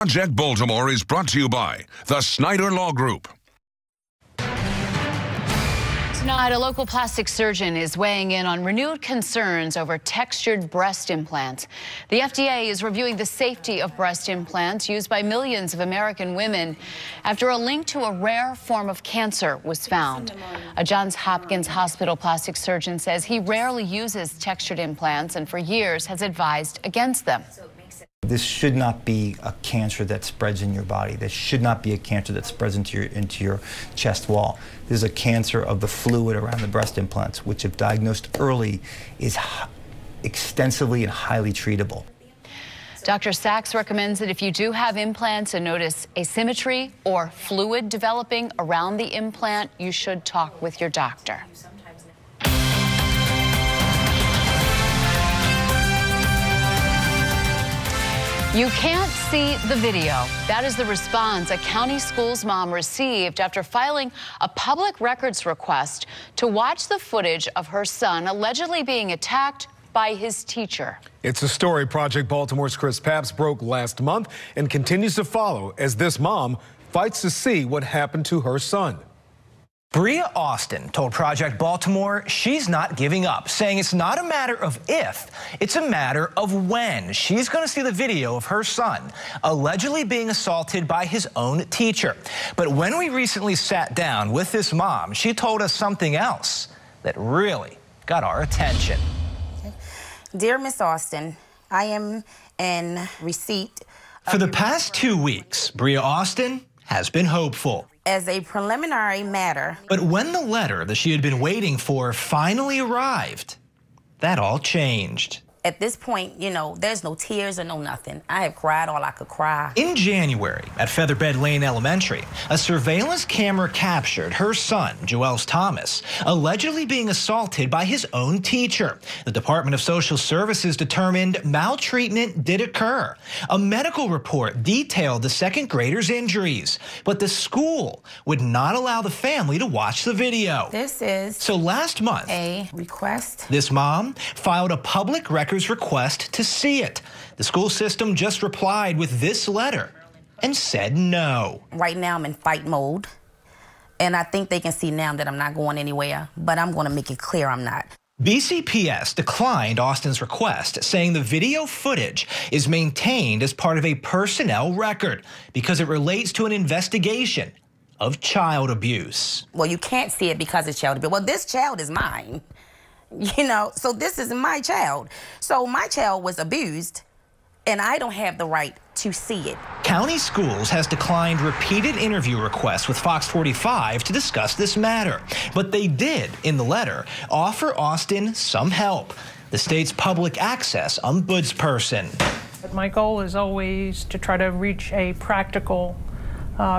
Project Baltimore is brought to you by the Snyder Law Group. Tonight, a local plastic surgeon is weighing in on renewed concerns over textured breast implants. The FDA is reviewing the safety of breast implants used by millions of American women after a link to a rare form of cancer was found. A Johns Hopkins Hospital plastic surgeon says he rarely uses textured implants and for years has advised against them. This should not be a cancer that spreads in your body. This should not be a cancer that spreads into your chest wall. This is a cancer of the fluid around the breast implants, which if diagnosed early is extensively and highly treatable. Dr. Sachs recommends that if you do have implants and notice asymmetry or fluid developing around the implant, you should talk with your doctor. You can't see the video. That is the response a county school's mom received after filing a public records request to watch the footage of her son allegedly being attacked by his teacher. It's a story Project Baltimore's Chris Papps broke last month and continues to follow as this mom fights to see what happened to her son. Bria Austin told Project Baltimore she's not giving up, saying it's not a matter of if, it's a matter of when she's going to see the video of her son allegedly being assaulted by his own teacher. But when we recently sat down with this mom, she told us something else that really got our attention. Dear Miss Austin, I am in receipt. For the past 2 weeks, Bria Austin has been hopeful. As a preliminary matter. But when the letter that she had been waiting for finally arrived, that all changed. At this point, you know, there's no tears or no nothing. I have cried all I could cry. In January, at Featherbed Lane Elementary, a surveillance camera captured her son, Joels Thomas, allegedly being assaulted by his own teacher. The Department of Social Services determined maltreatment did occur. A medical report detailed the second grader's injuries, but the school would not allow the family to watch the video. This is so last month, a request. This mom filed a public records request to see it. The school system just replied with this letter and said no. Right now I'm in fight mode, and I think they can see now that I'm not going anywhere, but I'm going to make it clear I'm not. BCPS declined Austin's request, saying the video footage is maintained as part of a personnel record because it relates to an investigation of child abuse. Well, you can't see it because it's child abuse. Well, this child is mine. You know, so this is my child. So my child was abused, and I don't have the right to see it. County Schools has declined repeated interview requests with Fox 45 to discuss this matter. But they did, in the letter, offer Austin some help. The state's public access ombudsperson. My goal is always to try to reach a practical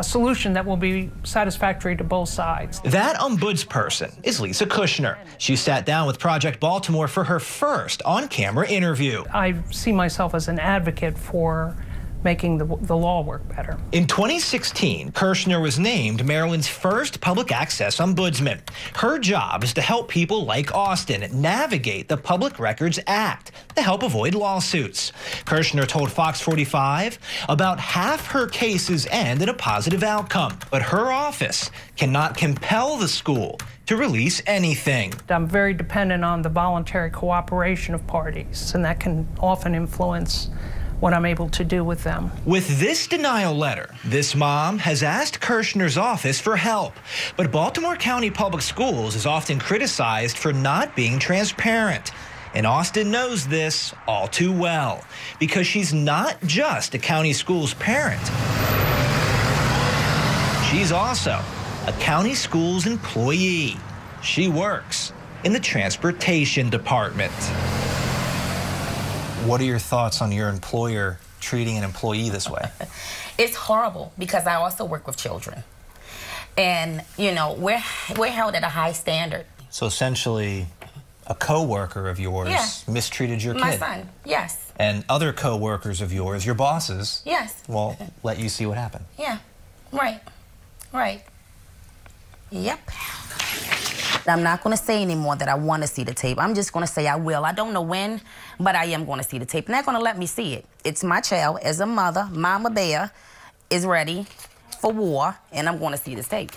solution that will be satisfactory to both sides. That ombudsperson is Lisa Kushner. She sat down with Project Baltimore for her first on-camera interview. I see myself as an advocate for making the law work better. In 2016, Kushner was named Maryland's first public access ombudsman. Her job is to help people like Austin navigate the Public Records Act to help avoid lawsuits. Kushner told Fox 45 about half her cases end in a positive outcome, but her office cannot compel the school to release anything. I'm very dependent on the voluntary cooperation of parties, and that can often influence what I'm able to do with them. With this denial letter, this mom has asked Kushner's office for help. But Baltimore County Public Schools is often criticized for not being transparent. And Austin knows this all too well, because she's not just a county school's parent. She's also a county school's employee. She works in the transportation department. What are your thoughts on your employer treating an employee this way? It's horrible because I also work with children. And, you know, we're held at a high standard. So essentially, a co-worker of yours mistreated your kid? My son, yes. And other co-workers of yours, your bosses, will let you see what happened? Yeah, right, right. Yep. I'm not going to say anymore that I want to see the tape. I'm just going to say I will. I don't know when, but I am going to see the tape. And they're going to let me see it. It's my child. As a mother, Mama Bear is ready for war, and I'm going to see this tape.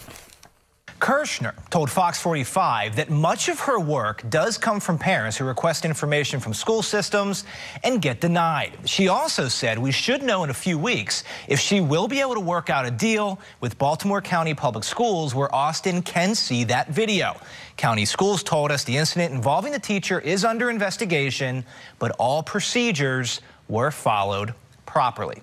Kirshner told Fox 45 that much of her work does come from parents who request information from school systems and get denied. She also said we should know in a few weeks if she will be able to work out a deal with Baltimore County Public Schools where Austin can see that video. County schools told us the incident involving the teacher is under investigation, but all procedures were followed properly.